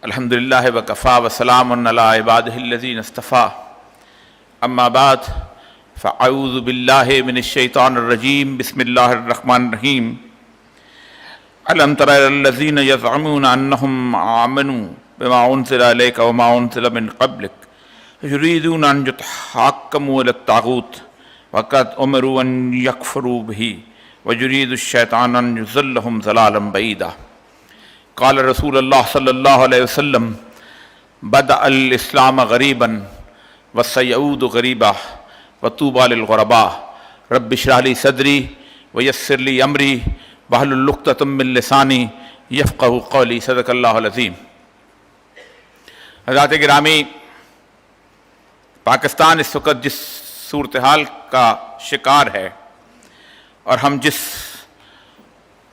الحمدللہ وکفا وسلام علی عبادہ الذین اصطفیٰ اما بعد فاعوذ باللہ من الشیطان الرجیم بسم اللہ الرحمن الرحیم الم تر الی الذین یزعمون انہم آمنوا بما انزل الیک وما انزل من قبلک یریدون ان یتحاکموا الی الطاغوت وقد امروا ان یکفروا بہ ویرید الشیطان ان یضلہم ضلالا بعیدا قال رسول اللہ صلی اللہ علیہ وسلم بدأ الاسلام غریبا وسیعود غریبا وطوبى للغرباء رب اشرح لی صدری ویسر لی امری واحلل عقدۃ من لسانی یفقہوا قولی صدق اللہ العظیم۔ حضرات گرامی، پاکستان اس وقت جس صورتحال کا شکار ہے اور ہم جس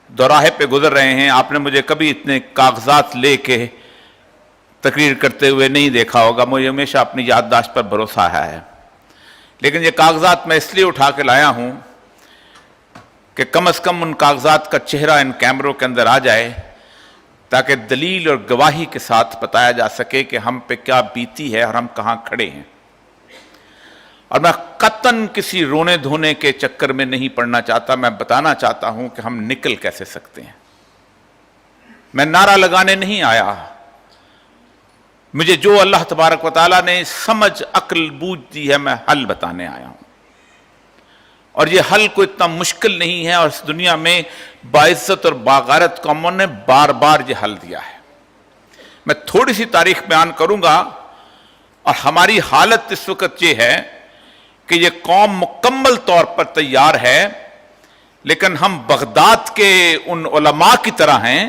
دوراہے پہ گزر رہے ہیں، آپ نے مجھے کبھی اتنے کاغذات لے کے تقریر کرتے ہوئے نہیں دیکھا ہوگا۔ مجھے ہمیشہ اپنی یادداشت پر بھروسہ ہے، لیکن یہ کاغذات میں اس لیے اٹھا کے لایا ہوں کہ کم از کم ان کاغذات کا چہرہ ان کیمروں کے اندر آ جائے تاکہ دلیل اور گواہی کے ساتھ بتایا جا سکے کہ ہم پہ کیا بیتی ہے اور ہم کہاں کھڑے ہیں۔ اور میں قطعاً کسی رونے دھونے کے چکر میں نہیں پڑنا چاہتا، میں بتانا چاہتا ہوں کہ ہم نکل کیسے سکتے ہیں۔ میں نعرہ لگانے نہیں آیا، مجھے جو اللہ تبارک و تعالیٰ نے سمجھ عقل بوجھ دی ہے میں حل بتانے آیا ہوں، اور یہ حل کو اتنا مشکل نہیں ہے، اور اس دنیا میں باعزت اور باغیرت قوموں نے بار بار یہ حل دیا ہے۔ میں تھوڑی سی تاریخ بیان کروں گا، اور ہماری حالت اس وقت یہ ہے کہ یہ قوم مکمل طور پر تیار ہے، لیکن ہم بغداد کے ان علماء کی طرح ہیں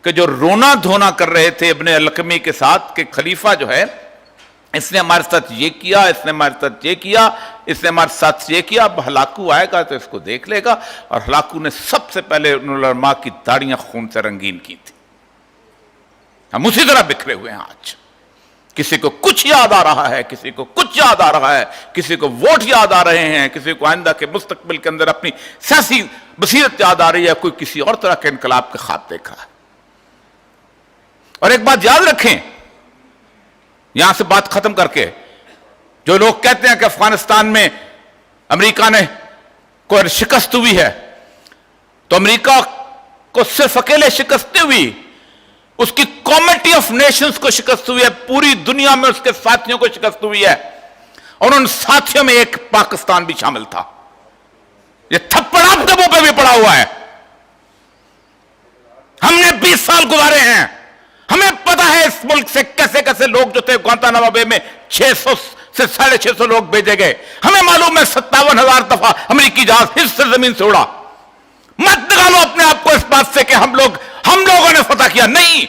کہ جو رونا دھونا کر رہے تھے ابن القمی کے ساتھ کہ خلیفہ جو ہے اس نے ہمارے ساتھ یہ کیا، اس نے ہمارے ساتھ یہ کیا، اس نے ہمارے ساتھ یہ کیا، اب ہلاکو آئے گا تو اس کو دیکھ لے گا۔ اور ہلاکو نے سب سے پہلے ان علماء کی داڑیاں خون سے رنگین کی تھی۔ ہم اسی طرح بکھرے ہوئے ہیں آج، کسی کو کچھ یاد آ رہا ہے، کسی کو کچھ یاد آ رہا ہے، کسی کو ووٹ یاد آ رہے ہیں، کسی کو آئندہ کے مستقبل کے اندر اپنی سیاسی بصیرت یاد آ رہی ہے، کوئی کسی اور طرح کے انقلاب کے خواب دیکھ رہا ہے۔ اور ایک بات یاد رکھیں، یہاں سے بات ختم کر کے، جو لوگ کہتے ہیں کہ افغانستان میں امریکہ نے کوئی شکست ہوئی ہے، تو امریکہ کو صرف اکیلے شکست نہیں ہوئی، اس کی کمیٹی آف نیشنز کو شکست ہوئی ہے، پوری دنیا میں اس کے ساتھیوں کو شکست ہوئی ہے، اور ان ساتھیوں میں ایک پاکستان بھی شامل تھا۔ یہ تھپڑ آپ کے منہ پہ بھی پڑا ہوا ہے۔ ہم نے 20 سال گزارے ہیں، ہمیں پتا ہے اس ملک سے کیسے کیسے لوگ جو تھے گوانتانامو بے میں 600 سے 650 لوگ بھیجے گئے۔ ہمیں معلوم ہے 57,000 دفعہ امریکی جہاز حص سے زمین سے اڑا۔ مت نکالو اپنے آپ کو اس بات سے کہ ہم لوگوں نے فتح کیا، نہیں،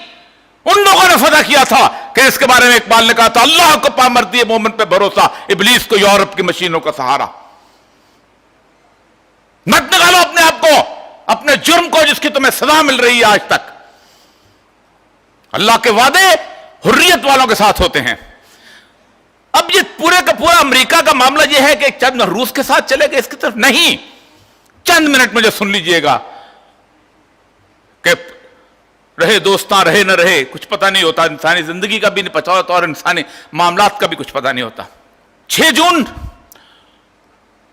ان لوگوں نے فتح کیا تھا کہ اس کے بارے میں اقبال نے کہا تھا، اللہ کو پامردی ہے مومن پہ بھروسہ، ابلیس کو یورپ کی مشینوں کا سہارا۔ مت نکالو اپنے آپ کو، اپنے جرم کو جس کی تمہیں سزا مل رہی ہے آج تک۔ اللہ کے وعدے حریت والوں کے ساتھ ہوتے ہیں۔ اب یہ پورے کا پورا امریکہ کا معاملہ یہ ہے کہ چند روس کے ساتھ چلے گئے اس کی طرف نہیں، چند منٹ مجھے سن لیجئے گا کہ رہے دوستاں رہے نہ رہے کچھ پتہ نہیں ہوتا، انسانی زندگی کا بھی نہیں پتہ ہوتا اور انسانی معاملات کا بھی کچھ پتہ نہیں ہوتا۔ 6 جون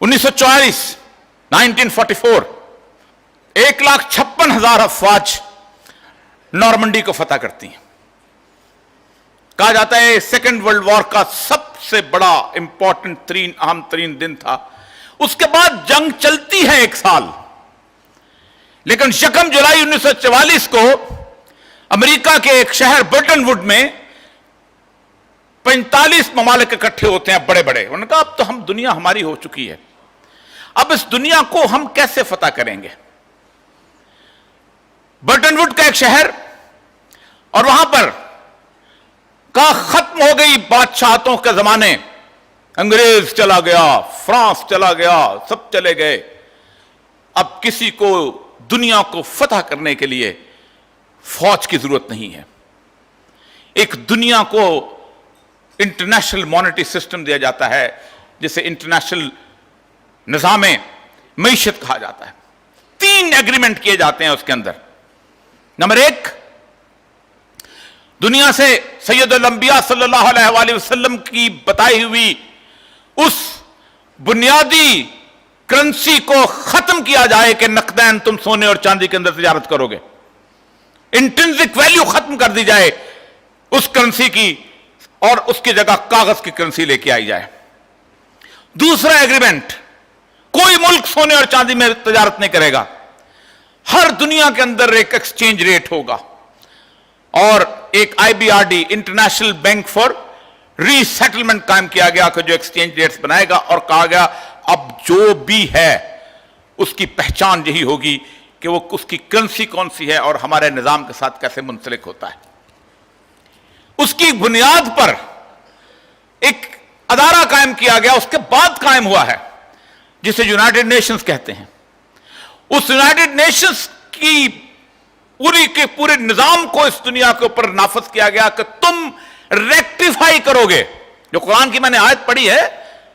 1944 1944 1,56,000 افواج نارمنڈی کو فتح کرتی ہیں۔ کہا جاتا ہے سیکنڈ ورلڈ وار کا سب سے بڑا امپورٹنٹ ترین اہم ترین دن تھا۔ اس کے بعد جنگ چلتی ہے 1 سال، لیکن 1 جولائی 1944 کو امریکہ کے ایک شہر برٹن ووڈ میں 45 ممالک اکٹھے ہوتے ہیں بڑے بڑے۔ انہوں نے کہا اب تو ہم دنیا ہماری ہو چکی ہے، اب اس دنیا کو ہم کیسے فتح کریں گے۔ برٹن ووڈ کا ایک شہر، اور وہاں پر کہا ختم ہو گئی بادشاہتوں کے زمانے، انگریز چلا گیا، فرانس چلا گیا، سب چلے گئے، اب کسی کو دنیا کو فتح کرنے کے لیے فوج کی ضرورت نہیں ہے۔ ایک دنیا کو انٹرنیشنل مانیٹری سسٹم دیا جاتا ہے جسے انٹرنیشنل نظام معیشت کہا جاتا ہے۔ 3 ایگریمنٹ کیے جاتے ہیں اس کے اندر، नंबर एक, दुनिया से सैयदुल अंबिया सल्लल्लाहु अलैहि वसल्लम की बताई हुई उस बुनियादी करेंसी को खत्म किया जाए कि नकदैन तुम सोने और चांदी के अंदर तिजारत करोगे। इंट्रिंसिक वैल्यू खत्म कर दी जाए उस करेंसी की और उसकी जगह कागज की करेंसी लेके आई जाए। दूसरा एग्रीमेंट, कोई मुल्क सोने और चांदी में तिजारत नहीं करेगा। हर दुनिया के अंदर एक एक्सचेंज रेट होगा और एक IBRD international bank for resettlement कायम किया गया कि जो एक्सचेंज रेट्स बनाएगा और कहा गया अब जो भी है उसकी पहचान यही होगी कि वो उसकी करेंसी कौन सी है और हमारे निजाम के साथ कैसे मुंसलिक होता है। उसकी बुनियाद पर एक अदारा कायम किया गया, उसके बाद कायम हुआ है जिसे यूनाइटेड नेशंस कहते हैं। उस यूनाइटेड नेशंस की पूरी के पूरे निजाम को इस दुनिया के ऊपर नाफिज किया गया कि तुम रेक्टिफाई करोगे। जो कुरान की मैंने आयत पढ़ी है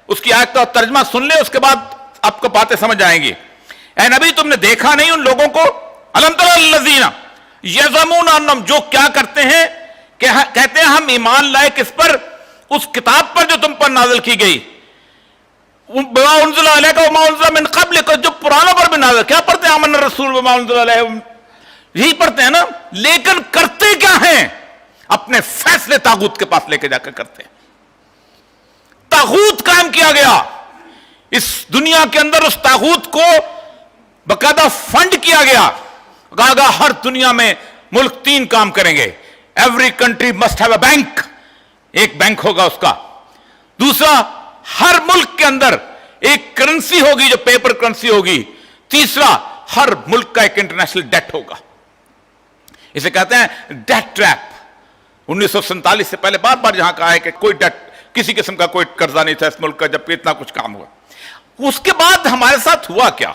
उसकी आयत का तर्जमा सुन ले, उसके बाद आपको बातें समझ आएंगी। ऐ नबी, तुमने देखा नहीं उन लोगों को, अलम तरल्लज़ीना यज़मून अन्नहुम, जो क्या करते हैं कि कहते हैं हम ईमान लाए किस पर, उस किताब पर जो तुम पर नाज़िल की गई, बिमा उन्ज़िला अलैका व मा उन्ज़िला मिन क़ब्लिक, जो पुरानों पर भी नाज़िल। क्या पढ़ते हैं? आमन रसूल बिमा उन्ज़िला अलैहि, यही पढ़ते हैं ना। लेकिन करते क्या हैं? अपने फैसले तागूत के पास लेके जाकर करते हैं। तागूत कायम किया गया इस दुनिया के अंदर, उस तागूत को बकायदा फंड किया गया। कहा गया हर दुनिया में मुल्क 3 काम करेंगे। Every country must have a bank, एक बैंक होगा उसका। दूसरा, हर मुल्क के अंदर एक करेंसी होगी जो पेपर करेंसी होगी। तीसरा, हर मुल्क का एक इंटरनेशनल डेट होगा। इसे कहते हैं डेट ट्रैप। 1947 से पहले बार बार यहां कहा है कि कोई डेट, किसी किस्म का कोई कर्जा नहीं था इस मुल्क का, जबकि इतना कुछ काम हुआ। उसके बाद हमारे साथ हुआ क्या,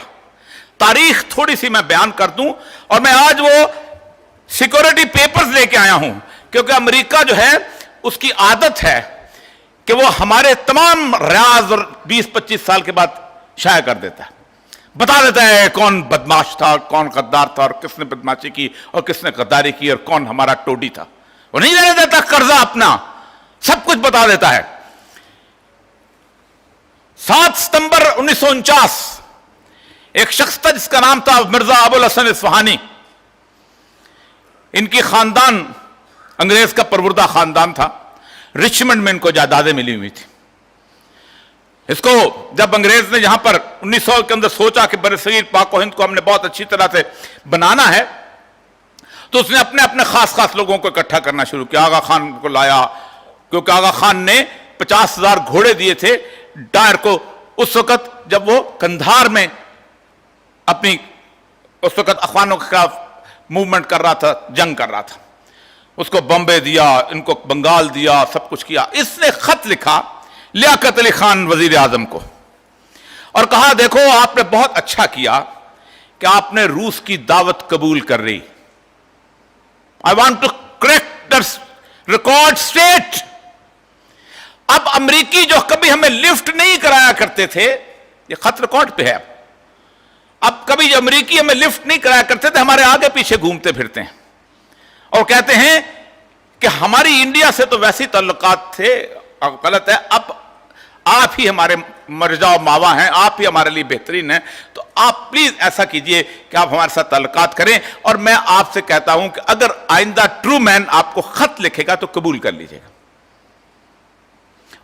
तारीख थोड़ी सी मैं बयान कर दूं। और मैं आज वो सिक्योरिटी पेपर्स लेके आया हूं क्योंकि अमेरिका जो है उसकी आदत है कि वो हमारे तमाम राज और 20-25 साल के बाद शाया कर देता है, बता देता है कौन बदमाश था, कौन गद्दार था और किसने बदमाशी की और किसने गद्दारी की और कौन हमारा टोडी था। वो नहीं रहने देता कर्जा अपना, सब कुछ बता देता है। 7 सितंबर 1949 एक शख्स था जिसका नाम था मिर्जा अबुल हसन इस्फहानी। इनकी खानदान अंग्रेज का परवरदा खानदान था। रिचमंड में इनको जायदादें मिली हुई थी। इसको जब अंग्रेज ने यहां पर 1900 के अंदर सोचा कि बरसगीर पाक और हिंद को हमने बहुत अच्छी तरह से बनाना है, तो उसने अपने अपने खास खास लोगों को इकट्ठा करना शुरू किया। आगा खान को लाया क्योंकि आगा खान ने 50,000 घोड़े दिए थे डायर को उस वक्त जब वो कंधार में अपनी उस वक्त अफगानों के खिलाफ मूवमेंट कर रहा था, जंग कर रहा था। उसको बॉम्बे दिया, इनको बंगाल दिया, सब कुछ किया। इसने खत लिखा लियाकत अली खान वजीर आजम को और कहा देखो आपने बहुत अच्छा किया कि आपने रूस की दावत कबूल कर ली। I want to correct the record state. अब अमरीकी जो कभी हमें लिफ्ट नहीं कराया करते थे, ये खत रिकॉर्ड पे है, अब कभी जो अमरीकी हमें लिफ्ट नहीं कराया करते थे, हमारे आगे पीछे घूमते फिरते हैं और कहते हैं कि हमारी इंडिया से तो वैसे ही ताल्लुकात थे। गलत है, अब आप ही हमारे मर्जा और मावा हैं, आप ही हमारे लिए बेहतरीन हैं, तो आप प्लीज ऐसा कीजिए कि आप हमारे साथ ताल्लुकात करें। और मैं आपसे कहता हूं कि अगर आइंदा ट्रू मैन आपको खत लिखेगा तो कबूल कर लीजिएगा।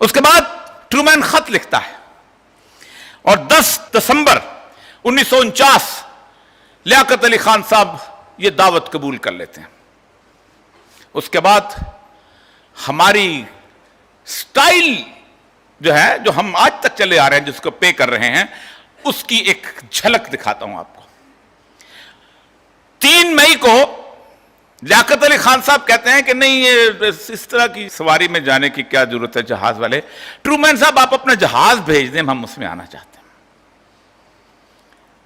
उसके बाद ट्रू मैन खत लिखता है और 10 दिसंबर 1949 लियाकत अली खान साहब ये दावत कबूल कर लेते हैं। उसके बाद हमारी स्टाइल जो है, जो हम आज तक चले आ रहे हैं, जिसको पे कर रहे हैं, उसकी एक झलक दिखाता हूं आपको। 3 मई को लियाकत अली खान साहब कहते हैं कि नहीं, ये इस तरह की सवारी में जाने की क्या जरूरत है, जहाज वाले। ट्रूमैन साहब आप अपना जहाज भेज दें, हम उसमें आना चाहते हैं।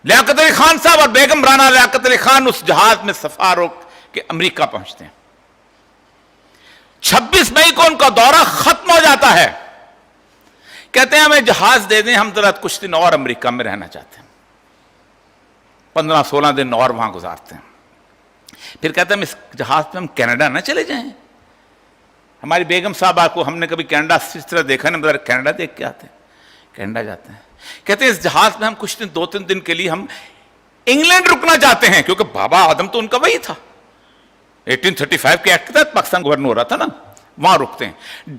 लियाकत अली खान साहब और बेगम राना लियाकत अली खान उस जहाज में सफार होकर अमेरिका पहुंचते हैं। 26 मई को उनका दौरा खत्म हो जाता है। कहते हैं हमें जहाज दे दें, हम जरा कुछ दिन और अमेरिका में रहना चाहते हैं। 15-16 दिन और वहां गुजारते हैं। پھر کہتے ہیں ہم اس جہاز میں ہم کینیڈا نہ چلے جائیں. ہماری بیگم صاحبہ کو ہم نے کبھی کینیڈا اس طرح دیکھا نہیں, کینیڈا دیکھ کے آتے ہیں, کینیڈا جاتے ہیں. کہتے ہیں اس جہاز میں ہم کچھ دن 2-3 دن کے لیے ہم انگلینڈ رکنا چاہتے ہیں, کیونکہ بابا آدم تو ان کا وہی تھا, 1835 کے ایکٹ کے تحت پاکستان گورنر ہو رہا تھا نا, وہاں رکتے ہیں.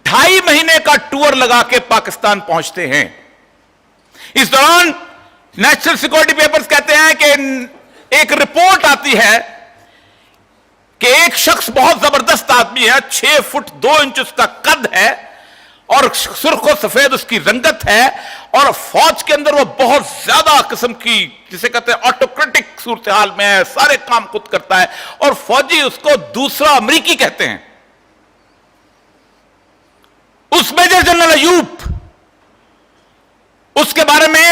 2.5 مہینے کا ٹور لگا کے پاکستان پہنچتے ہیں. اس دوران نیشنل سیکورٹی پیپرز کہتے ہیں کہ ایک رپورٹ آتی ہے کہ ایک شخص بہت زبردست آدمی ہے, 6 فٹ 2 انچ اس کا قد ہے اور سرخ و سفید اس کی رنگت ہے, اور فوج کے اندر وہ بہت زیادہ قسم کی جسے کہتے ہیں آٹوکریٹک صورتحال میں ہے, سارے کام خود کرتا ہے, اور فوجی اس کو دوسرا امریکی کہتے ہیں. اس میجر جنرل ایوب, اس کے بارے میں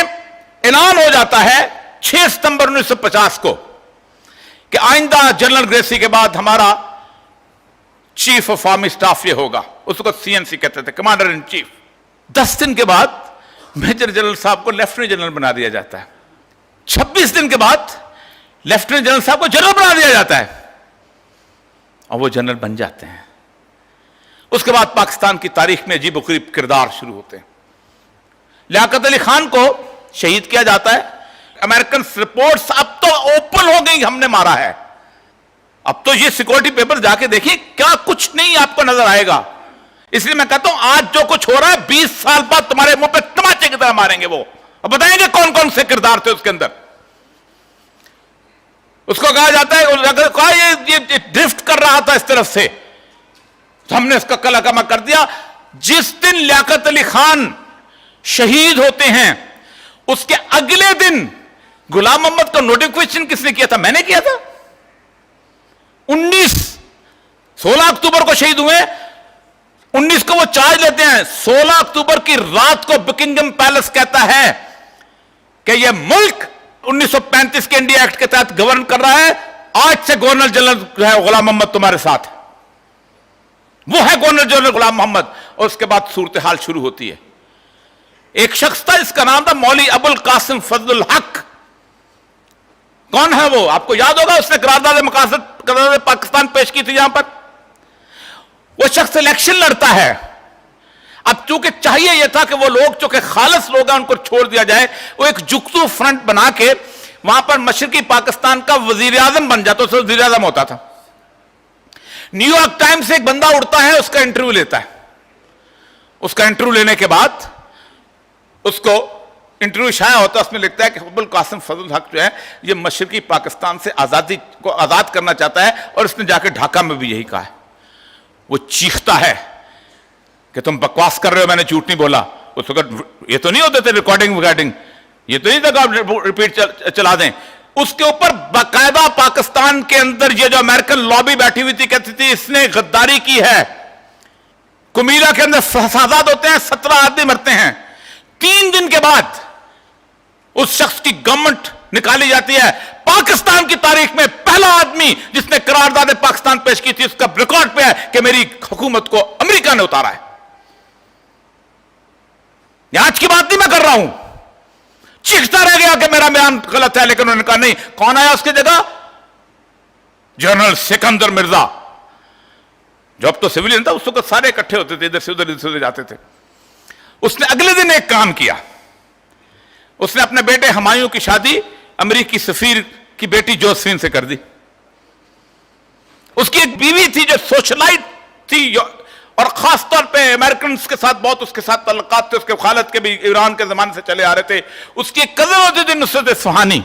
اعلان ہو جاتا ہے 6 ستمبر 1950 کو کہ آئندہ جنرل گریسی کے بعد ہمارا چیف آف آرمی سٹاف یہ ہوگا. اس کو CNC کہتے تھے, کمانڈر ان چیف. 10 دن کے بعد میجر جنرل صاحب کو لیفٹیننٹ جنرل بنا دیا جاتا ہے. 26 دن کے بعد لیفٹیننٹ جنرل صاحب کو جنرل بنا دیا جاتا ہے, اور وہ جنرل بن جاتے ہیں. اس کے بعد پاکستان کی تاریخ میں عجیب و غریب کردار شروع ہوتے ہیں. لیاقت علی خان کو شہید کیا جاتا ہے. امریکن رپورٹس اب تو اوپن ہو گئی, ہم نے مارا ہے. اب تو یہ سیکورٹی پیپر جا کے دیکھیے, کیا کچھ نہیں آپ کو نظر آئے گا. اس لیے میں کہتا ہوں آج جو کچھ ہو رہا ہے 20 سال بعد تمہارے منہ پہ تماچے کی طرح ماریں گے وہ, اور بتائیں گے کون کون سے کردار تھے اس کے اندر. اس کو کہا جاتا ہے یہ ڈرفٹ کر رہا تھا اس طرف سے, تو ہم نے اس کا کلا کما کر دیا. جس دن لیاقت علی خان شہید ہوتے ہیں اس کے اگلے دن غلام محمد کا نوٹیفکیشن کس نے کیا تھا؟ میں نے کیا تھا. 16 اکتوبر کو شہید ہوئے, 19 کو وہ چارج لیتے ہیں. 16 اکتوبر کی رات کو بکنگم پیلس کہتا ہے کہ یہ ملک 1935 کے انڈیا ایکٹ کے تحت گورن کر رہا ہے, آج سے گورنر جنرل ہے غلام محمد تمہارے ساتھ. وہ ہے گورنر جنرل غلام محمد. اور اس کے بعد صورتحال شروع ہوتی ہے. ایک شخص تھا جس کا نام تھا مولوی ابو القاسم فضل الحق. کون ہے وہ؟ آپ کو یاد ہوگا, اس نے قرارداد مقاصد قرارداد پاکستان پیش کی تھی یہاں پر. وہ شخص الیکشن لڑتا ہے. اب چونکہ چاہیے یہ تھا کہ وہ لوگ جو کہ خالص لوگ ہیں ان کو چھوڑ دیا جائے, وہ ایک جگتو فرنٹ بنا کے وہاں پر مشرقی پاکستان کا وزیر اعظم بن جاتا, اس سے وزیر اعظم ہوتا تھا. نیو یارک ٹائمز سے ایک بندہ اڑتا ہے, اس کا انٹرویو لیتا ہے. اس کا انٹرویو لینے کے بعد اس کو انٹرویو شائع ہوتا ہے, اس میں لکھتا ہے کہ ابو القاسم فضل الحق جو ہے یہ مشرقی پاکستان سے آزادی کو آزاد کرنا چاہتا ہے, اور اس نے جا کے ڈھاکہ میں بھی یہی کہا ہے. وہ چیختا ہے کہ تم بکواس کر رہے ہو, میں نے جھوٹ نہیں بولا. اس وقت یہ تو نہیں ہوتے تھے ریکارڈنگ وگارڈنگ, یہ تو نہیں تھا کہ آپ ریپیٹ چلا دیں. اس کے اوپر باقاعدہ پاکستان کے اندر یہ جو امریکن لابی بیٹھی ہوئی تھی کہتی تھی اس نے غداری کی ہے. کمیلا کے اندر فسادات ہوتے ہیں, 17 آدمی مرتے ہیں. 3 دن کے بعد اس شخص کی گورنمنٹ نکالی جاتی ہے. پاکستان کی تاریخ میں پہلا آدمی جس نے قرارداد پاکستان پیش کی تھی, اس کا ریکارڈ پہ ہے کہ میری حکومت کو امریکہ نے اتارا ہے. یہ آج کی بات نہیں میں کر رہا ہوں. چیختا رہ گیا کہ میرا بیان غلط ہے, لیکن انہوں نے کہا نہیں. کون آیا اس کی جگہ؟ جنرل سکندر مرزا, جو اب تو سویلین تھا, اس وقت سارے اکٹھے ہوتے تھے, ادھر سے ادھر جاتے تھے. اس نے اگلے دن ایک کام کیا. اس نے اپنے بیٹے ہمایوں کی شادی امریکی سفیر کی بیٹی جوزفین سے کر دی. اس کی ایک بیوی تھی جو سوشلائٹ تھی, اور خاص طور پہ امریکنز کے ساتھ بہت اس کے ساتھ تعلقات تھے. اس کے خالد کے بھی ایران کے زمانے سے چلے آ رہے تھے. اس کی ایک کزن ہوتی تھی نصرت اصفہانی.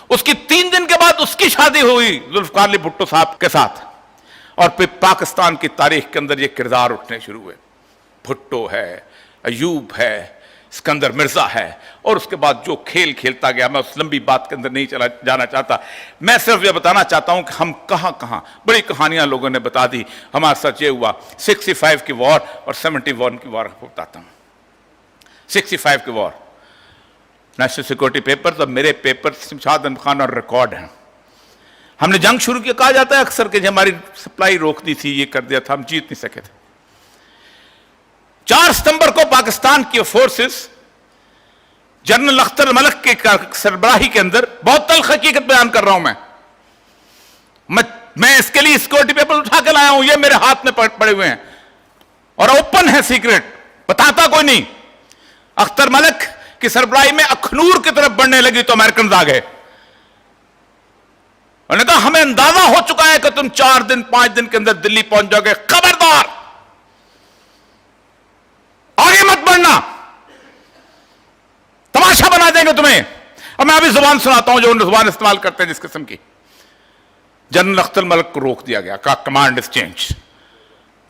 اس کی 3 دن کے بعد اس کی شادی ہوئی ذوالفقار علی بھٹو صاحب کے ساتھ. اور پھر پاکستان کی تاریخ کے اندر یہ کردار اٹھنے شروع ہوئے. بھٹو ہے, ایوب ہے, سکندر مرزا ہے, اور اس کے بعد جو کھیل کھیلتا گیا. میں اس لمبی بات کے اندر نہیں جانا چاہتا. میں صرف یہ بتانا چاہتا ہوں کہ ہم کہاں کہاں بڑی کہانیاں لوگوں نے بتا دی. ہمارے ساتھ یہ ہوا 65 کی وار اور 71 کی وار بتاتا ہوں. 65 کی وار, نیشنل سیکورٹی پیپرز اور میرے پیپر شمشاد احمد خان اور ریکارڈ ہیں. ہم نے جنگ شروع کیا, کہا جاتا ہے اکثر کہ ہماری سپلائی روک دی تھی, یہ کر دیا تھا, ہم جیت نہیں سکے تھے. 4 ستمبر کو پاکستان کی فورسز جنرل اختر ملک کے سربراہی کے اندر, بہت تلخ حقیقت بیان کر رہا ہوں میں میں اس کے لیے سیکورٹی پیپر اٹھا کے لایا ہوں, یہ میرے ہاتھ میں پڑے ہوئے ہیں اور اوپن ہے سیکرٹ, بتاتا کوئی نہیں. اختر ملک کی سربراہی میں اخنور کی طرف بڑھنے لگی تو امریکنز آ گئے. انہوں نے کہا ہمیں اندازہ ہو چکا ہے کہ تم 4 دن 5 دن کے اندر دلی پہنچ جاؤ گے, خبردار آگے مت بڑھنا, تماشا بنا دیں گے تمہیں. اور میں ابھی زبان سناتا ہوں جو انہوں زبان استعمال کرتے ہیں جس قسم کی. جنرل اختر ملک کو روک دیا گیا, کا کمانڈ از چینج.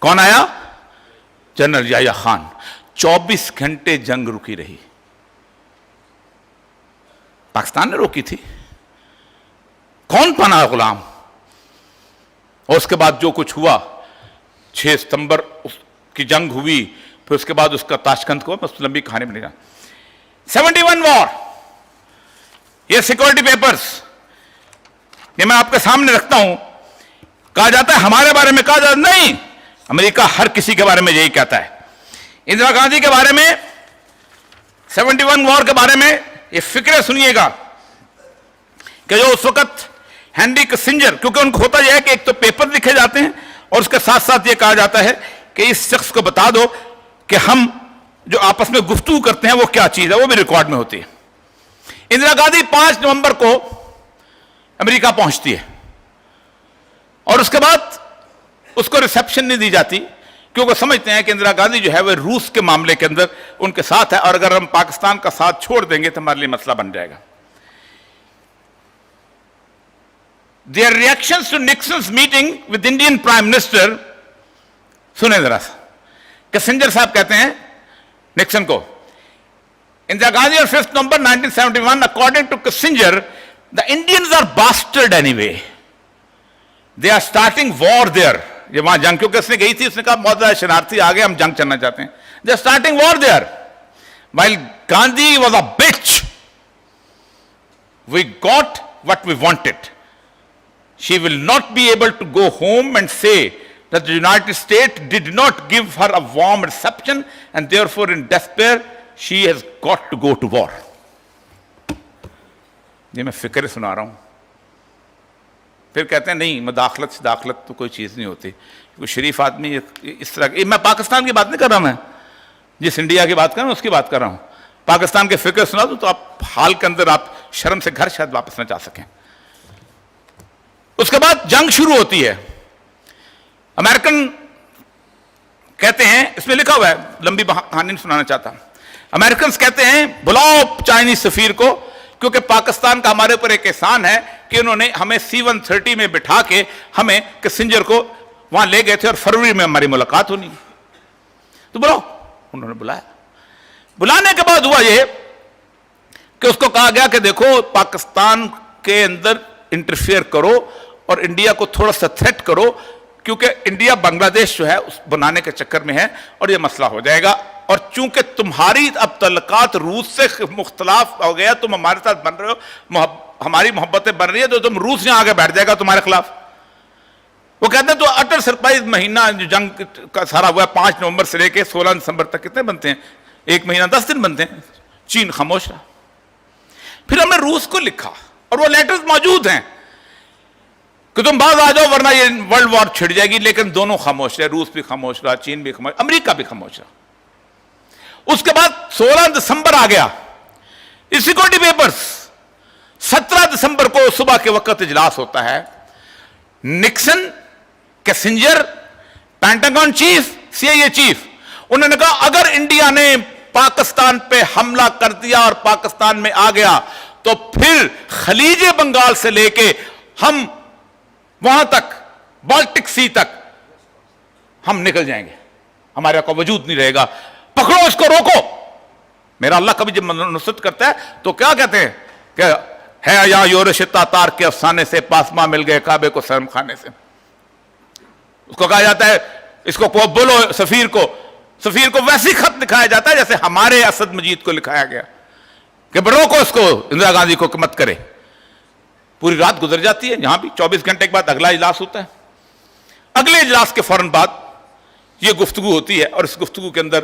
کون آیا؟ جنرل یحییٰ خان. 24 گھنٹے جنگ رکی رہی. پاکستان نے روکی تھی, کون بنا غلام؟ اور اس کے بعد جو کچھ ہوا, 6 ستمبر کی جنگ ہوئی, پھر اس کے بعد اس کا تاشکند کو, میں لمبی کہانی میں نہیں رہا. 71 وار, یہ سیکورٹی پیپرز یہ میں آپ کے سامنے رکھتا ہوں. کہا جاتا ہے ہمارے بارے میں, کہا جاتا نہیں, امریکہ ہر کسی کے بارے میں یہی کہتا ہے. اندرا گاندھی کے بارے میں 71 وار کے بارے میں یہ فکرے سنیے گا کہ جو اس وقت ہینری کسنجر, کیونکہ ان کو ہوتا یہ ہے کہ ایک تو پیپر لکھے جاتے ہیں اور اس کے ساتھ ساتھ یہ کہا جاتا ہے کہ اس شخص کو بتا دو کہ ہم جو آپس میں گفتگو کرتے ہیں وہ کیا چیز ہے, وہ بھی ریکارڈ میں ہوتی ہے. اندرا گاندھی 5 نومبر کو امریکہ پہنچتی ہے اور اس کے بعد اس کو ریسیپشن نہیں دی جاتی کیونکہ سمجھتے ہیں کہ اندرا گاندھی جو ہے وہ روس کے معاملے کے اندر ان کے ساتھ ہے, اور اگر ہم پاکستان کا ساتھ چھوڑ دیں گے تو ہمارے لیے مسئلہ بن جائے گا. Their reactions to Nixon's meeting with Indian Prime Minister, سنیں ذرا سا. کسنجر صاحب کہتے ہیں نکسن کو, Indira Gandhi on 5th November 1971, according to Kissinger, the Indians are bastard anyway. They are starting war there. یہ وہاں جنگ کیونکہ اس نے گئی تھی, اس نے کہا بہت زیادہ شرارتی آگے, ہم جنگ چلنا چاہتے ہیں. They are starting war there. While Gandhi was a bitch, we got what we wanted. She will not be able to go home and say that the United States did not give her a warm reception and therefore in despair she has got to go to war. یہ میں فکر سنا رہا ہوں. پھر کہتے ہیں نہیں, مداخلت صداخلت تو کوئی چیز نہیں ہوتی. کوئی شریف آدمی اس طرح, میں پاکستان کی بات نہیں کر رہا, میں جس انڈیا کی بات کر رہا ہوں اس کی بات کر رہا ہوں. پاکستان کے فکر سنا دوں تو آپ حال کے اندر آپ شرم سے گھر شاید واپس نہ جا سکیں. اس کے بعد جنگ شروع ہوتی ہے. امریکن کہتے ہیں, اس میں لکھا ہوا ہے, لمبی کہانی نہیں سنانا چاہتا. امریکنز کہتے ہیں بلاؤ چائنیز سفیر کو, کیونکہ پاکستان کا ہمارے اوپر ایک احسان ہے کہ انہوں نے ہمیں C-130 میں بٹھا کے ہمیں کسنجر کو وہاں لے گئے تھے اور فروری میں ہماری ملاقات ہونی, تو بلاؤ. انہوں نے بلایا. بلانے کے بعد ہوا یہ کہ اس کو کہا گیا کہ دیکھو پاکستان کے اندر انٹرفیئر کرو اور انڈیا کو تھوڑا سا تھریٹ کرو, کیونکہ انڈیا بنگلہ دیش جو ہے اس بنانے کے چکر میں ہے اور یہ مسئلہ ہو جائے گا. اور چونکہ تمہاری اب تعلقات روس سے مختلف ہو گیا, تم ہمارے ساتھ بن رہے ہو, ہماری محبتیں بن رہی ہے, تو تم روس یہاں آگے بیٹھ جائے گا تمہارے خلاف. وہ کہتے ہیں تو اٹر سرپرائز مہینہ جو جنگ کا سارا ہوا ہے 5 نومبر سے لے کے 16 دسمبر تک کتنے بنتے ہیں, 1 مہینہ 10 دن بنتے ہیں. چین خاموش رہا. پھر ہم نے روس کو لکھا اور وہ لیٹرز موجود ہیں کہ تم باز آ جاؤ ورنہ یہ ورلڈ وار چھڑ جائے گی, لیکن دونوں خاموش رہے, روس بھی خاموش رہا, چین بھی خاموش, امریکہ بھی خاموش رہا. اس کے بعد 16 دسمبر آ گیا. سیکورٹی پیپرز 17 دسمبر کو صبح کے وقت اجلاس ہوتا ہے. Nixon, Kissinger, Pentagon chief, CIA chief, انہوں نے کہا اگر انڈیا نے پاکستان پہ حملہ کر دیا اور پاکستان میں آ گیا تو پھر خلیج بنگال سے لے کے ہم وہاں تک بالٹک سی تک ہم نکل جائیں گے, ہمارے کا وجود نہیں رہے گا, پکڑو اس کو, روکو. میرا اللہ کبھی جب نصرت کرتا ہے تو کیا کہتے ہیں کہ ہے یا یورش تاتار کے افسانے سے پاسما مل گئے کعبے کو شرم کھانے سے. اس کو کہا جاتا ہے, اس کو بولو سفیر کو ویسی خط لکھایا جاتا ہے جیسے ہمارے اسد مجید کو لکھایا گیا کہ روکو اس کو, اندرا گاندھی کو مت کرے. پوری رات گزر جاتی ہے, یہاں بھی 24 گھنٹے کے بعد اگلا اجلاس ہوتا ہے. اگلے اجلاس کے فوراً بعد یہ گفتگو ہوتی ہے اور اس گفتگو کے اندر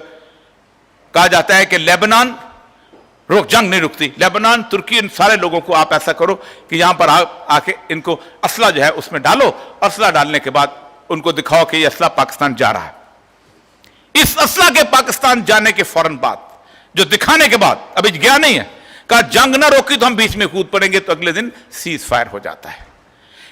کہا جاتا ہے کہ لیبنان जंग नहीं रुकती। लेबनान, तुर्की, इन सारे लोगों को आप ऐसा करो कि यहां पर आके इनको असला जो है उसमें डालो, असला डालने के बाद उनको दिखाओ कि ये असला पाकिस्तान जा रहा है। इस असला के पाकिस्तान जाने के फौरन बाद, जो दिखाने के बाद, अभी गया नहीं है, कहा जंग ना रोकी तो हम बीच में कूद पड़ेंगे, तो अगले दिन सीज फायर हो जाता है।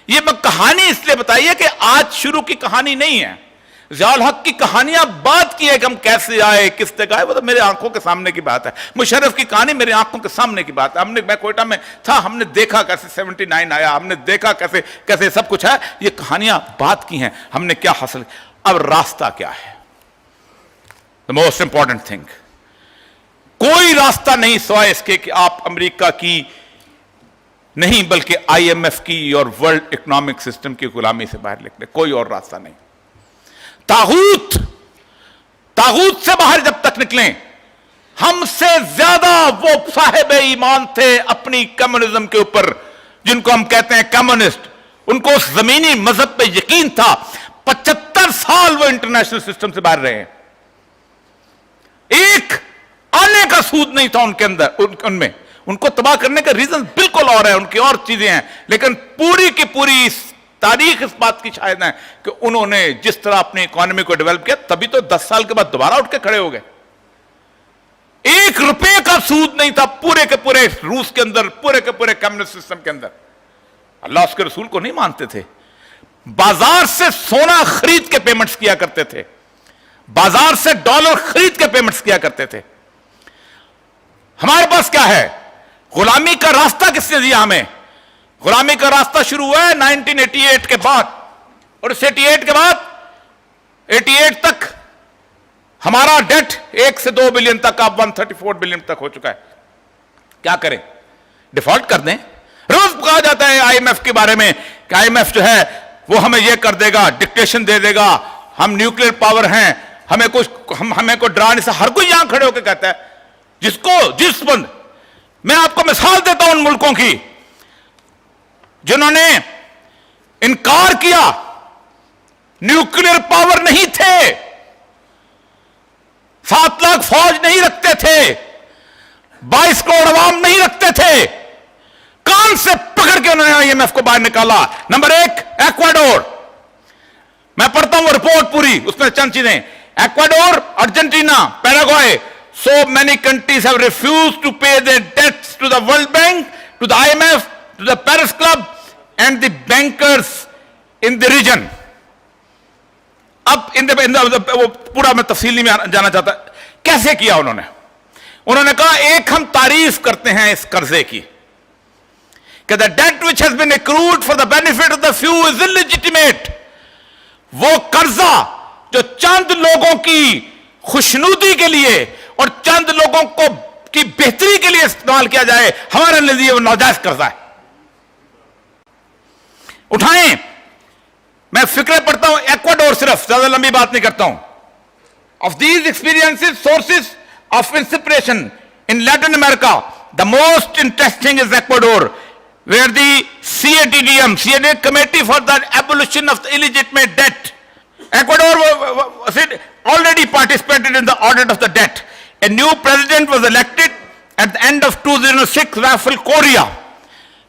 ये मैं कहानी इसलिए बताई है कि आज शुरू की कहानी नहीं है। ज़ियाउल हक की कहानियां बात की है कि हम कैसे आए, किस तरह आए, वो तो मेरे आंखों के सामने की बात है। मुशर्रफ की कहानी मेरे आंखों के सामने की बात है। मैं कोयटा में था, हमने देखा कैसे 79 आया, हमने देखा कैसे कैसे सब कुछ है। ये कहानियां बात की हैं, हमने क्या हासिल। अब रास्ता क्या है? द मोस्ट इंपॉर्टेंट थिंग, कोई रास्ता नहीं सिवाय इसके कि आप अमेरिका की नहीं बल्कि IMF की और वर्ल्ड इकोनॉमिक सिस्टम की गुलामी से बाहर निकले, कोई और रास्ता नहीं। तागूत से बाहर जब तक निकलें, हमसे ज्यादा वो साहिब ईमान थे अपनी कम्युनिज्म के ऊपर, जिनको हम कहते हैं कम्युनिस्ट, उनको उस जमीनी मजहब पे यकीन था। 75 साल वो इंटरनेशनल सिस्टम से बाहर रहे हैं, एक आने का सूद नहीं था उनके अंदर, उनमें। उनको तबाह करने का रीजन बिल्कुल और है, उनकी और चीजें हैं, लेकिन पूरी की पूरी तारीख इस बात की शायद है कि उन्होंने जिस तरह अपनी इकोनॉमी को डेवलप किया, तभी तो 10 साल के बाद दोबारा उठ के खड़े हो गए। 1 रुपए का सूद नहीं था पूरे के पूरे रूस के अंदर, पूरे के पूरे कम्युनिस्ट सिस्टम के अंदर। अल्लाह उसके रसूल को नहीं मानते थे, बाजार से सोना खरीद के पेमेंट्स किया करते थे, बाजार से डॉलर खरीद के पेमेंट्स किया करते थे। हमारे पास क्या है? गुलामी का रास्ता किसने दिया हमें? गुलामी का रास्ता शुरू हुआ है 1988 के बाद, और इस 88 के बाद 88 तक हमारा डेट 1 से 2 बिलियन तक, अब 134 बिलियन तक हो चुका है। क्या करें? डिफॉल्ट कर दें? रोज कहा जाता है IMF के बारे में कि IMF जो है वो हमें ये कर देगा, डिक्टेशन दे देगा, हम न्यूक्लियर पावर हैं, हमें को डरा नहीं सकता। हर कोई यहां खड़े होकर कहता है, जिस बंद, मैं आपको मिसाल देता हूं उन मुल्कों की जिन्होंने इनकार किया, न्यूक्लियर पावर नहीं थे, 7 लाख फौज नहीं रखते थे, 22 करोड़ अवाम नहीं रखते थे, कान से पकड़ के उन्होंने IMF को बाहर निकाला। Number 1 Ecuador. मैं पढ़ता हूं वो रिपोर्ट पूरी, उसमें चंद चीजें। Ecuador, Argentina, Paraguay, so many countries have refused to pay their debts to the World Bank, to the IMF, to the Paris Club and the bankers in the region. अब वो पूरा मैं तफसीली में जाना चाहता, कैसे किया उन्होंने कहा, एक हम तारीफ करते हैं इस कर्जे की कि the debt which has been accrued for the benefit of the few is illegitimate. वो कर्जा जो चंद लोगों की खुशनुदी के लिए और चंद लोगों को की बेहतरी के लिए इस्तेमाल किया जाए, हमारे लिए वो नाजायज कर्जा है। उठाएं, मैं फिक्र पढ़ता हूं एक्वाडोर, सिर्फ ज्यादा लंबी बात नहीं करता हूं। Of these experiences, sources of inspiration in Latin America, the most interesting is Ecuador, where the CATDM Committee for the Abolition of the Illegitimate Debt, Ecuador already participated in the audit of the debt. A new president was elected at the end of 2006, Rafael Correa.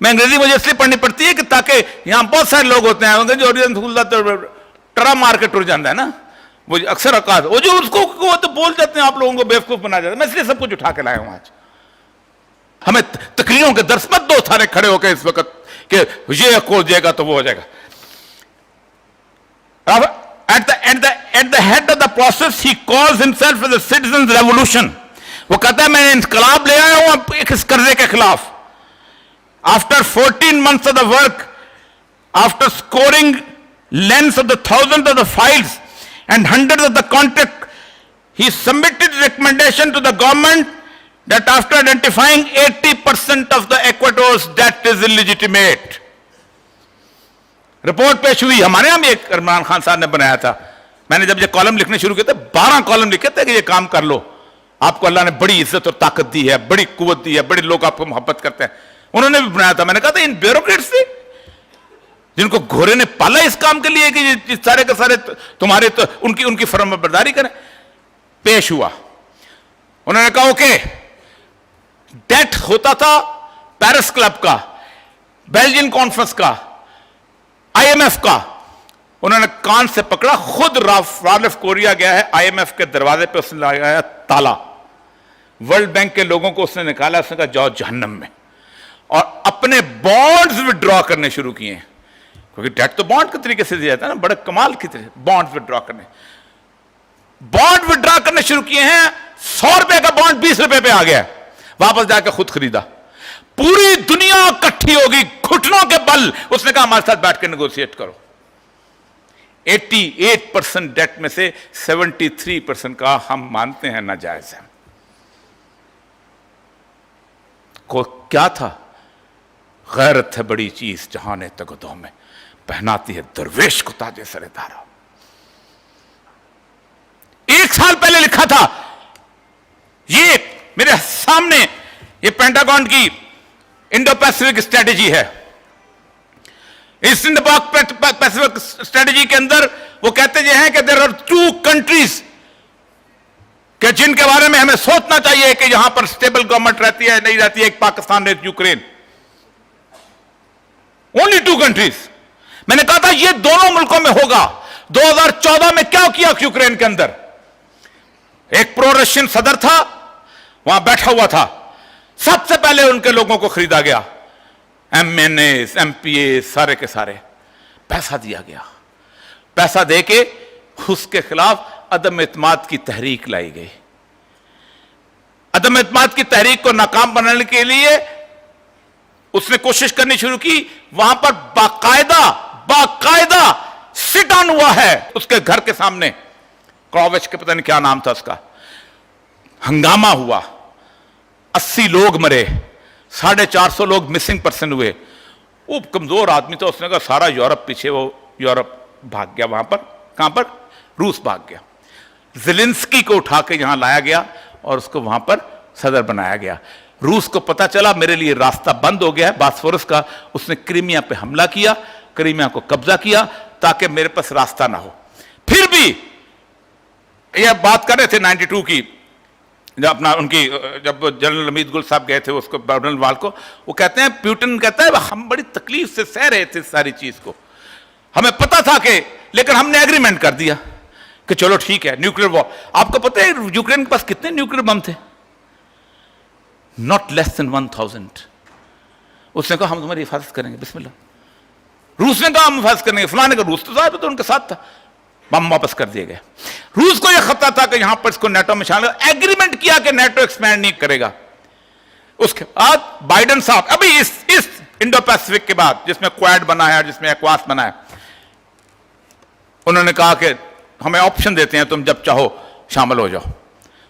मैं अंग्रेजी मुझे इसलिए पढ़नी पड़ती है कि ताकि यहां बहुत सारे लोग होते हैं जो ट्रा मार के टुर जाता है ना, वो अक्सर औकात, वो जो उसको वो तो बोल जाते हैं, आप लोगों को बेवकूफ बना जाते हैं। मैं इसलिए सब कुछ उठा के लाया हूं आज। हमें तकरीरों के दर्श मत दो सारे खड़े होकर इस वक्त कि ये हो जाएगा तो वो हो जाएगा। At the head of the process, he calls himself as a citizens revolution. वो कहता है मैं इंकलाब ले आया हूं इस कर्जे के खिलाफ। After 14 months of the work, after scoring lengths of the thousands of the files and hundreds of the contract, he submitted recommendation to the government that after identifying 80% of the Ecuador's debt is illegitimate. Report पेश हुई, हमारे यहां भी एक इमरान खान साहब ने बनाया था। मैंने जब ये कॉलम लिखने शुरू किए थे, 12 कॉलम लिखे थे कि ये काम कर लो, आपको अल्लाह ने बड़ी इज्जत और ताकत दी है, बड़ी कुव्वत दी है, बड़े लोग आपको मोहब्बत करते हैं। उन्होंने भी बनाया था। मैंने कहा था इन ब्यूरोक्रेट्स से जिनको घोड़े ने पाला इस काम के लिए कि सारे के सारे तुम्हारे तो उनकी फर्माबरदारी करें। पेश हुआ, उन्होंने कहा ओके, डेट होता था पेरिस क्लब का, बेल्जियन कॉन्फ्रेंस का, आईएमएफ का। उन्होंने कान से पकड़ा, खुद राल्फ कोरिया गया है आईएमएफ के दरवाजे पे, उसने लगाया ताला। वर्ल्ड बैंक के लोगों को उसने निकाला, उसने कहा जाओ जहन्नम में, और अपने बॉन्ड्स विड्रॉ करने शुरू किए, क्योंकि डेट तो बॉन्ड के तरीके से दिया जाता है ना, बड़े कमाल की तरह बॉन्ड विड्रॉ करने। बॉन्ड विड्रॉ करने शुरू किए हैं, 100 रुपए का बॉन्ड 20 रुपए पे आ गया, वापस जाकर खुद खरीदा। पूरी दुनिया इकट्ठी होगी घुटनों के बल, उसने कहा हमारे साथ बैठ के नेगोशिएट करो। 88% डेट में से 73% का हम मानते हैं नाजायज है। को क्या था? गैरत है बड़ी चीज जहाने तगदों में, पहनाती है दरवेश को ताजे सरे दारा। 1 साल पहले लिखा था, ये मेरे सामने, ये पेंटागन की इंडो पैसिफिक स्ट्रेटेजी है। इस इंडो पैसिफिक स्ट्रेटेजी के अंदर वो कहते हैं कि देयर आर 2 कंट्रीज कि जिनके बारे में हमें सोचना चाहिए कि यहां पर स्टेबल गवर्नमेंट रहती है नहीं रहती है, एक पाकिस्तान और एक यूक्रेन। Only 2 countries. मैंने कहा था ये दोनों मुल्कों में होगा। 2014 में क्या किया यूक्रेन के अंदर? एक प्रो रशियन सदर था, वहां बैठा हुआ था, सबसे पहले उनके लोगों को खरीदा गया, MNA, MPA सारे के सारे, पैसा दिया गया। पैसा देके उसके खिलाफ अदम एतमाद की तहरीक लाई गई। अदम एतमाद की तहरीक को नाकाम बनाने के लिए उसने कोशिश करनी शुरू की। वहां पर बाकायदा सिट ऑन हुआ है उसके घर के सामने, क्रोवेच के पता नहीं क्या नाम था उसका। हंगामा हुआ, 80 लोग मरे, 450 लोग मिसिंग पर्सन हुए। वो कमजोर आदमी था, उसने कहा सारा यूरोप पीछे, वो यूरोप भाग गया। वहां पर, कहां पर? रूस भाग गया। ज़ेलेंस्की को उठा के यहां लाया गया और उसको वहां पर सदर बनाया गया। रूस को पता चला मेरे लिए रास्ता बंद हो गया है बास्फोरस का, उसने क्रीमिया पे हमला किया, क्रीमिया को कब्जा किया ताकि मेरे पास रास्ता ना हो। फिर भी यह बात कर रहे थे 92 की, जब अपना उनकी जब जनरल हमीद गुल साहब गए थे उसको बर्लिन वाल को, वो कहते हैं, प्यूटिन कहता है हम बड़ी तकलीफ से सह रहे थे सारी चीज को, हमें पता था कि, लेकिन हमने एग्रीमेंट कर दिया कि चलो ठीक है न्यूक्लियर वॉर। आपको पता है यूक्रेन के पास कितने न्यूक्लियर बम थे? Not less than 1000। उसने कहा हम तुम्हारी हिफाजत करेंगे, बिस्मिल्लाह। रूस ने कहा हम हिफाजत करेंगे, फलाने का रूस तो साहब तो उनके साथ था, बम वापस कर दिए गए। रूस को यह खतरा था कि यहां पर इसको नेटो में शामिल, एग्रीमेंट किया कि नेटो एक्सपैंड नहीं करेगा। उसके बाद बाइडेन साहब अभी इस इंडो पैसिफिक के बाद, जिसमें क्वाड बना है और जिसमें एक्वास बना है, उन्होंने कहा कि हमें ऑप्शन देते हैं, तुम जब चाहो शामिल हो जाओ।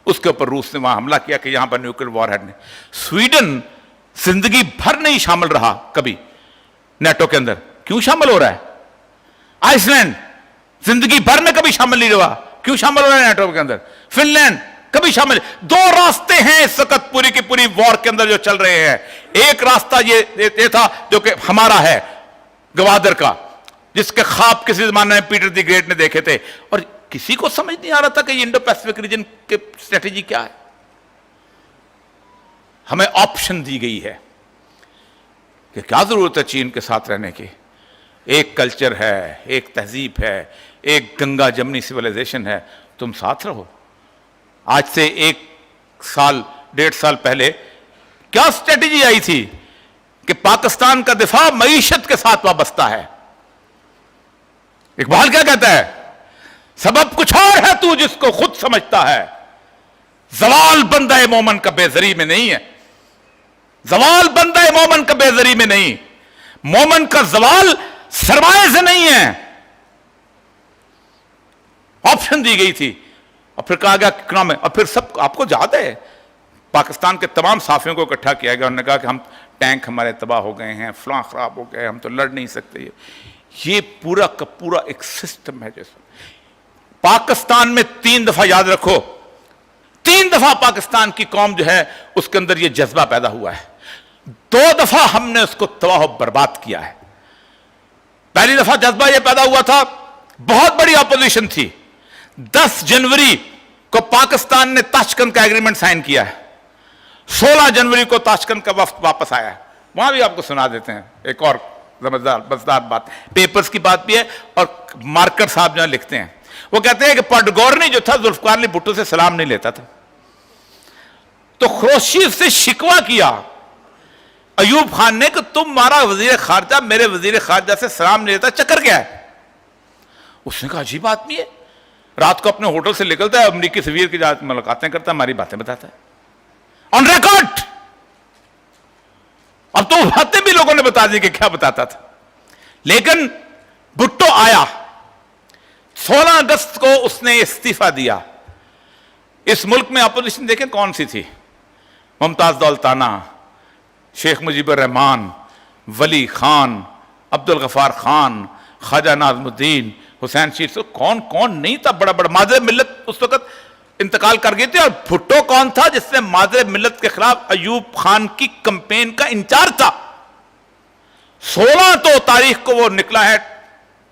उसके ऊपर रूस ने वहां हमला किया कि यहां पर न्यूक्लियर वॉरहेड ने। स्वीडन जिंदगी भर नहीं शामिल रहा कभी नेटो के अंदर, क्यों शामिल हो रहा है? आइसलैंड जिंदगी भर में कभी शामिल नहीं हुआ, क्यों शामिल हो रहा है नेटो के अंदर? फिनलैंड कभी शामिल। 2 रास्ते हैं इस वक्त पूरी की पूरी वॉर के अंदर जो चल रहे हैं। एक रास्ता ये था जो कि हमारा है, गवादर का, जिसके ख्वाब किसी जमाने में पीटर द ग्रेट ने देखे थे, और किसी को समझ नहीं आ रहा था कि इंडो पैसिफिक रीजन की स्ट्रेटेजी क्या है। हमें ऑप्शन दी गई है कि क्या जरूरत है चीन के साथ रहने की। एक कल्चर है, एक तहजीब है, एक गंगा जमनी सिविलाइजेशन है, तुम साथ रहो। आज से 1 साल 1.5 साल पहले क्या स्ट्रेटेजी आई थी कि पाकिस्तान का दिफा मईशत के साथ वाबस्ता है। इकबाल क्या कहता है? सबब कुछ और है तू जिसको खुद समझता है, जवाल बंदा मोमन का बेजरी में नहीं है। जवाल बंदा मोमन का बेजरी में नहीं, मोमन का जवाल सरमाए से नहीं है। ऑप्शन दी गई थी और फिर कहा गया कितना में, और फिर सब आपको याद है पाकिस्तान के तमाम साफियों को इकट्ठा किया गया, उन्होंने कहा कि हम टैंक हमारे तबाह हो गए हैं, फलां खराब हो गए, हम तो लड़ नहीं सकते। ये पूरा का पूरा एक सिस्टम है। जैसे पाकिस्तान में 3 दफा, याद रखो, 3 दफा पाकिस्तान की कौम जो है उसके अंदर ये जज्बा पैदा हुआ है। 2 दफा हमने उसको तबाह बर्बाद किया है। पहली दफा जज्बा यह पैदा हुआ था, बहुत बड़ी ऑपोजिशन थी। 10 जनवरी को पाकिस्तान ने ताशकंद का एग्रीमेंट साइन किया है। 16 जनवरी को ताशकंद का वफ्द वापस आया है, वहां भी आपको सुना देते हैं एक और मजेदार बात, पेपर्स की बात भी है और मार्कर साहब जहां लिखते हैं, वो कहते हैं कि पटगोरनी जो था जुल्फकार अली भुट्टो से सलाम नहीं लेता था, तो खरोशी उससे शिकवा किया अयूब खान ने कि तुम हमारा वजीर खारजा मेरे वजीर खारजा से सलाम नहीं लेता, चक्कर क्या है? उसने कहा अजीब आदमी है, रात को अपने होटल से निकलता है, अमरीकी सफीर की मुलाकातें करता है, हमारी बातें बताता है ऑन रिकॉर्ड। अब तो बातें भी लोगों ने बता दी कि क्या बताता था, लेकिन भुट्टो आया, 16 अगस्त को उसने इस्तीफा दिया। इस मुल्क में अपोजिशन देखें कौन सी थी, मुमताज दौलताना, शेख मुजीबुर रहमान, वली खान, अब्दुल गफार खान, ख्वाजा नाज़मुद्दीन, हुसैन शीर, से कौन कौन नहीं था, बड़ा बड़ा माज़र मिल्लत उस वक्त इंतकाल कर गई थी, और भुट्टो कौन था जिसने माज़र मिल्लत के खिलाफ अयूब खान की कंपेन का इंचार्ज था। 16 तो तारीख को वो निकला है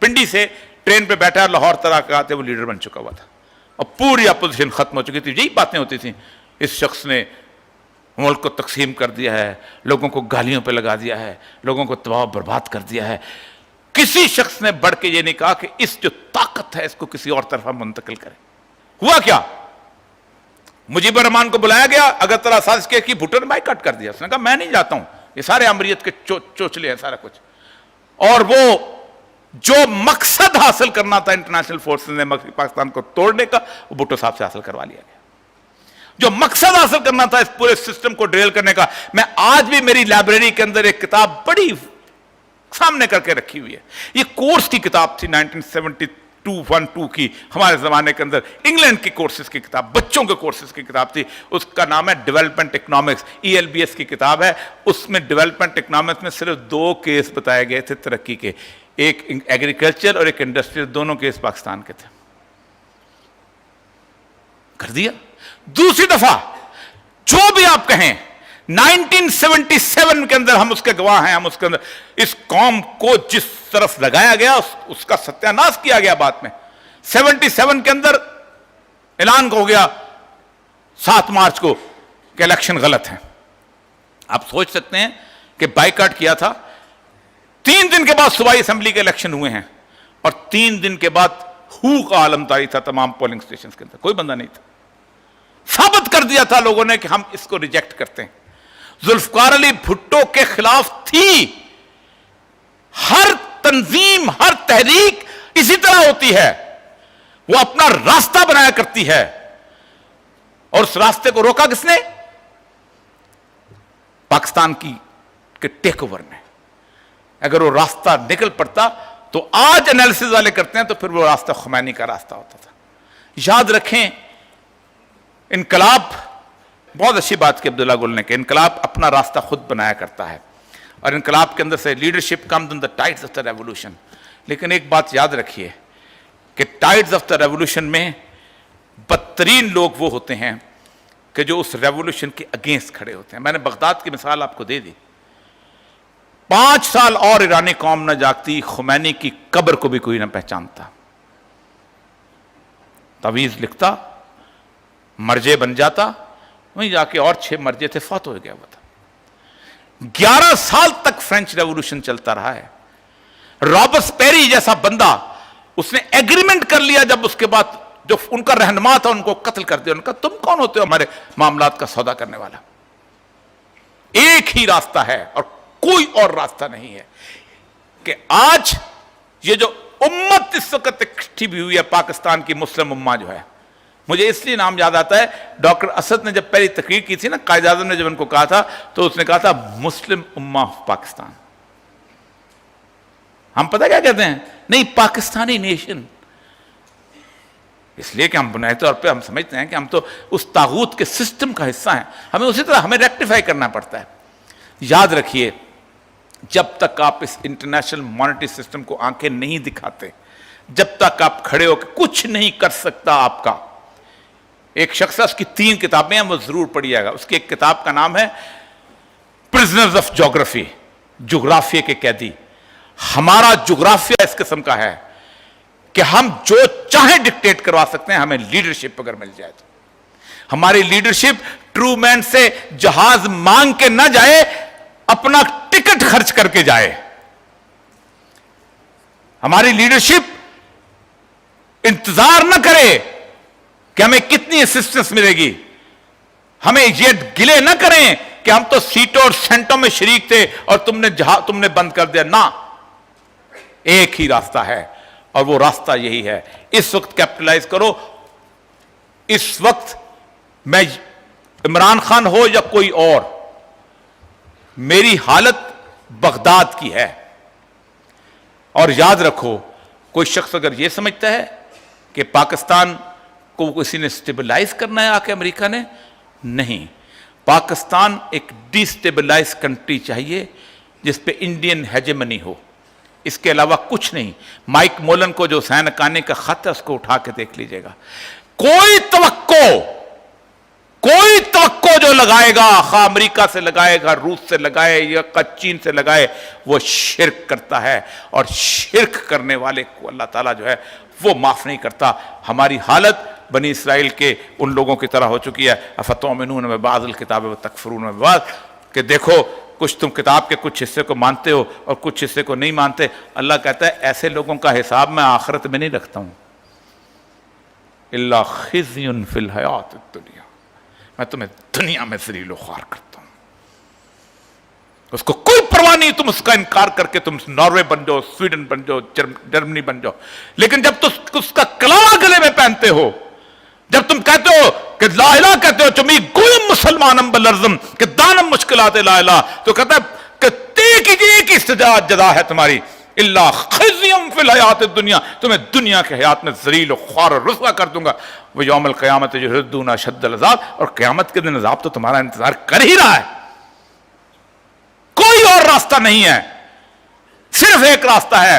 पिंडी से, ट्रेन पे बैठा, लाहौर तरह का आते वो लीडर बन चुका हुआ था, और पूरी अपोजिशन खत्म हो चुकी थी। यही बातें होती थी, इस शख्स ने मुल्क को तकसीम कर दिया है, लोगों को गालियों पे लगा दिया है, लोगों को तबाह बर्बाद कर दिया है। किसी शख्स ने बढ़ के ये नहीं कहा कि इस जो ताकत है इसको किसी और तरफ मुंतकिल करें। हुआ क्या, मुजीबुर रहमान को बुलाया गया, अगर तरह साजिश की, भुट्टो ने बाइकाट कर दिया। उसने कहा मैं नहीं जाता हूं, ये सारे अमरीत के चोचले हैं सारा कुछ। और वो जो मकसद हासिल करना था इंटरनेशनल फोर्सेस ने पाकिस्तान को तोड़ने का, वो भुट्टो साहब से हासिल करवा लिया गया। जो मकसद हासिल करना था इस पूरे सिस्टम को ड्रिल करने का, मैं आज भी मेरी लाइब्रेरी के अंदर एक किताब बड़ी सामने करके रखी हुई है, ये कोर्स की किताब थी 1972-12 की, हमारे जमाने के अंदर इंग्लैंड की कोर्सेज की किताब, बच्चों के कोर्सेज की किताब थी, उसका नाम है डेवलपमेंट इकोनॉमिक्स, ELBS की किताब है। उसमें डेवलपमेंट इकोनॉमिक्स में सिर्फ 2 केस बताए गए थे तरक्की के, एक एग्रीकल्चर और एक इंडस्ट्रियल, दोनों केस पाकिस्तान के थे, कर दिया। दूसरी दफा जो भी आप कहें, 1977 के अंदर हम उसके गवाह हैं, हम उसके अंदर इस कौम को जिस तरफ लगाया गया उसका सत्यानाश किया गया बाद में। 77 के अंदर ऐलान हो गया 7 मार्च को कि इलेक्शन गलत है। आप सोच सकते हैं कि बाइकाट किया था, 3 दिन के बाद सूबाई असेंबली के इलेक्शन हुए हैं, और 3 दिन के बाद हू का आलम तारी था तमाम पोलिंग स्टेशन के अंदर, कोई बंदा नहीं था। साबित कर दिया था लोगों ने कि हम इसको रिजेक्ट करते हैं। जुल्फकार अली भुट्टो के खिलाफ थी हर तंजीम, हर तहरीक इसी तरह होती है, वो अपना रास्ता बनाया करती है, और उस रास्ते को रोका किसने? पाकिस्तान के टेक ओवर ने। अगर वो रास्ता निकल पड़ता तो आज एनालिसिस वाले करते हैं तो फिर वो रास्ता खुमैनी का रास्ता होता था। याद रखें, इनकलाब, बहुत अच्छी बात की अब्दुल्ला गुल ने कि इनकलाब अपना रास्ता खुद बनाया करता है, और इनकलाब के अंदर से leadership comes in the tides of the revolution. लेकिन एक बात याद रखिए कि टाइड्स ऑफ द रेवोल्यूशन में बदतरीन लोग वो होते हैं कि जो उस रेवोल्यूशन के अगेंस्ट खड़े होते हैं। मैंने बगदाद की मिसाल आपको दे दी, 5 साल और ईरानी कौम न जागती, खुमैनी की कब्र को भी कोई न पहचानता, तवीज़ लिखता, मर्जे बन जाता, वहीं जाके और 6 मर्जे थे, फौत हो गया हुआ था। 11 साल तक फ्रेंच रेवोल्यूशन चलता रहा है। रॉबस्पेरी जैसा बंदा, उसने एग्रीमेंट कर लिया, जब उसके बाद जो उनका रहनुमा था उनको कत्ल कर दिया। उनका तुम कौन होते हो हमारे मामलात का सौदा करने वाला? एक ही रास्ता है और कोई और रास्ता नहीं है कि आज ये जो उम्मत इस वक्त इकट्ठी भी हुई है, पाकिस्तान की मुस्लिम उम्मा जो है, मुझे इसलिए नाम याद आता है, डॉक्टर असद ने जब पहली तकरीर की थी ना, कायद आज़म ने जब उनको कहा था, तो उसने कहा था मुस्लिम उम्मा ऑफ पाकिस्तान। हम पता क्या कहते हैं? नहीं, पाकिस्तानी नेशन। इसलिए कि हम बुनियादी तौर पे हम समझते हैं कि हम तो उस तागूत के सिस्टम का हिस्सा हैं, हमें उसी तरह हमें रेक्टिफाई करना पड़ता है। याद रखिए, जब तक आप इस इंटरनेशनल मॉनेटरी सिस्टम को आंखें नहीं दिखाते, जब तक आप खड़े होकर कुछ नहीं कर सकता आपका। एक शख्स है, उसकी 3 किताबें हैं, वो जरूर पढ़िएगा। उसकी एक किताब का नाम है प्रिजनर्स ऑफ ज्योग्राफी, जुग्राफिया के कैदी। हमारा जुग्राफिया इस किस्म का है कि हम जो चाहे डिक्टेट करवा सकते हैं, हमें लीडरशिप अगर मिल जाए तो। हमारी लीडरशिप ट्रूमैन से जहाज मांग के ना जाए, अपना टिकट खर्च करके जाए। हमारी लीडरशिप इंतजार न करे कि हमें कितनी असिस्टेंस मिलेगी, हमें ये गिले न करें कि हम तो सीटों और सेंटों में शरीक थे और तुमने बंद कर दिया ना। एक ही रास्ता है और वो रास्ता यही है। इस वक्त कैपिटलाइज करो। इस वक्त मैं इमरान खान हो या कोई और, मेरी हालत बगदाद की है। और याद रखो, कोई शख्स अगर यह समझता है कि पाकिस्तान को किसी ने स्टेबलाइज करना है आके अमेरिका ने, नहीं। पाकिस्तान एक डिस्टेबलाइज कंट्री चाहिए जिस पे इंडियन हेजेमनी हो, इसके अलावा कुछ नहीं। माइक मोलन को जो हुसैन हक्कानी का खत है उसको उठा के देख लीजिएगा। कोई तवक्को जो लगाएगा, खा अमेरिका से लगाएगा, रूस से लगाए या चीन से लगाए, वो शिर्क करता है। और शिर्क करने वाले को अल्लाह ताला जो है वो माफ नहीं करता। हमारी हालत बनी इसराइल के उन लोगों की तरह हो चुकी है। अफतुमिनून बिबाज़िल किताबि व तकफुरून बिबाज़, कि देखो कुछ तुम किताब के कुछ हिस्से को मानते हो और कुछ हिस्से को नहीं मानते। अल्लाह कहता है ऐसे लोगों का हिसाब मैं आखिरत में नहीं रखता हूं। इल्ला खिज़्युन फिल हयातिद दुनिया, मैं तुम्हें दुनिया में ज़लील व ख़ार करता हूं। उसको कोई परवाह नहीं, तुम उसका इनकार करके तुम नॉर्वे बन जाओ, स्वीडन बन जाओ, जर्मनी बन जाओ, लेकिन जब तुम उसका कलामा गले में पहनते हो, जब तुम कहते हो कि ला इलाहा कहते हो, तुम गोयम मुसलमानम बलर्जम कि दानम मुश्किलात ला इलाहा, तो कहता है कि एक ही सजा जदा है तुम्हारी, इल्ला खिज़्युम फिल हयातिद दुनिया, तुम्हें दुनिया के हयात में ज़लील और ख़ार और रुसवा कर दूंगा। वो यौमल क़यामत युरद्दूना अशद्दल अज़ाब, और क़यामत के दिन अज़ाब तो तुम्हारा इंतजार कर ही रहा है। कोई और रास्ता नहीं है, सिर्फ एक रास्ता है।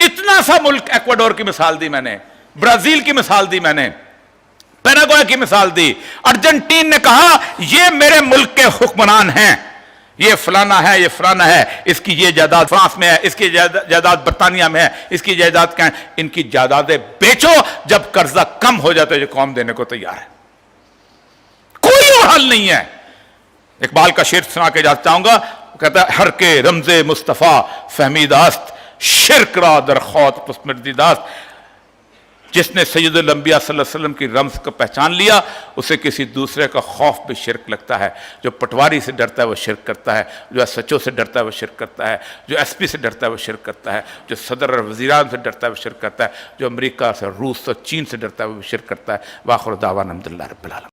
इतना सा मुल्क, इक्वाडोर की मिसाल दी मैंने, ब्राजील की मिसाल दी मैंने, पैराग्वे की मिसाल दी। अर्जेंटीन ने कहा ये मेरे मुल्क के हुक्मरान हैं, ये फलाना है, ये फलाना है, इसकी ये जायदाद फ्रांस में है, इसकी जायदाद बर्तानिया में है, इसकी जायदाद क्या है, इनकी जायदादें बेचो, जब कर्जा कम हो जाता है ये कौम देने को तैयार है। कोई और हल नहीं है। इकबाल का शेर सुना के जाता चाहूंगा, कहता है हर के रमजे मुस्तफा फहमीदास्त, शिर्क रा दर खौत पुस्मर्दीदास्त। जिसने सैयदुल अंबिया सल्लल्लाहु अलैहि वसल्लम की रमज को पहचान लिया, उसे किसी दूसरे का खौफ भी शिर्क लगता है। जो पटवारी से डरता है वो शिर्क करता है, जो एसएचओ से डरता है वो शिर्क करता है, जो एसपी से डरता है वो शिर्क करता है, जो सदर और वज़ीरान से डरता है वो शिर्क करता है, जो अमेरिका से, रूस और चीन से डरता है वो शिर्क करता है। वाखिर दावाना अल्हम्दुलिल्लाह रब्बिल आलमीन।